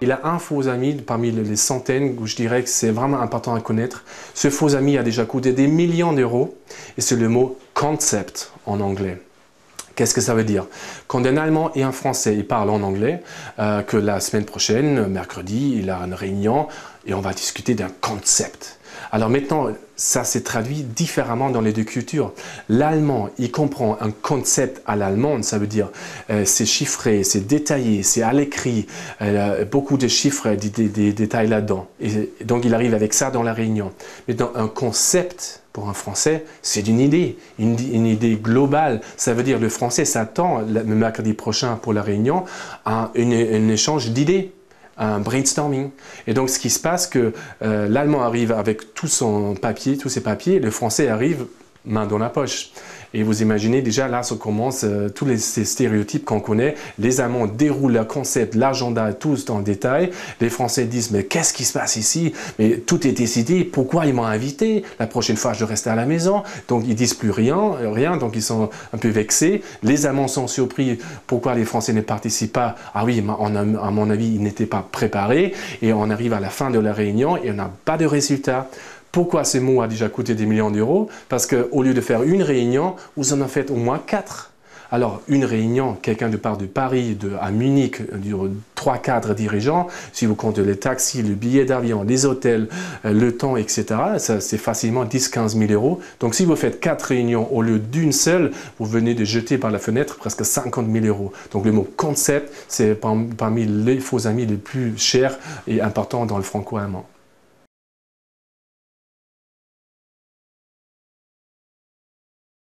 Il a un faux ami parmi les centaines où je dirais que c'est vraiment important à connaître. Ce faux ami a déjà coûté des millions d'euros et c'est le mot concept en anglais. Qu'est-ce que ça veut dire? Quand un Allemand et un Français ils parlent en anglais, que la semaine prochaine, mercredi, il a une réunion et on va discuter d'un concept. Alors maintenant, ça s'est traduit différemment dans les deux cultures. L'allemand, il comprend un concept à l'allemande, ça veut dire c'est chiffré, c'est détaillé, c'est à l'écrit, beaucoup de chiffres, des détails là-dedans. Et donc il arrive avec ça dans la réunion. Maintenant, un concept, pour un Français, c'est une idée globale. Ça veut dire le Français s'attend le mercredi prochain pour la réunion à un échange d'idées, un brainstorming. Et donc ce qui se passe, que l'Allemand arrive avec tout son papier, tous ses papiers, le Français arrive main dans la poche. Et vous imaginez déjà, là, ça commence tous ces stéréotypes qu'on connaît. Les Allemands déroulent leur concept, l'agenda, tous dans le détail. Les Français disent, mais qu'est-ce qui se passe ici? Mais tout est décidé, pourquoi ils m'ont invité? La prochaine fois, je dois rester à la maison. Donc, ils disent plus rien, donc ils sont un peu vexés. Les Allemands sont surpris, pourquoi les Français ne participent pas? Ah oui, à mon avis, ils n'étaient pas préparés. Et on arrive à la fin de la réunion et on n'a pas de résultat. Pourquoi ce mot a déjà coûté des millions d'euros? Parce qu'au lieu de faire une réunion, vous en avez fait au moins 4. Alors, une réunion, quelqu'un part de Paris à Munich, 3-4 dirigeants, si vous comptez les taxis, le billet d'avion, les hôtels, le temps, etc., c'est facilement 10-15 000 euros. Donc, si vous faites 4 réunions au lieu d'une seule, vous venez de jeter par la fenêtre presque 50 000 euros. Donc, le mot concept, c'est parmi les faux amis les plus chers et importants dans le franco-allemand.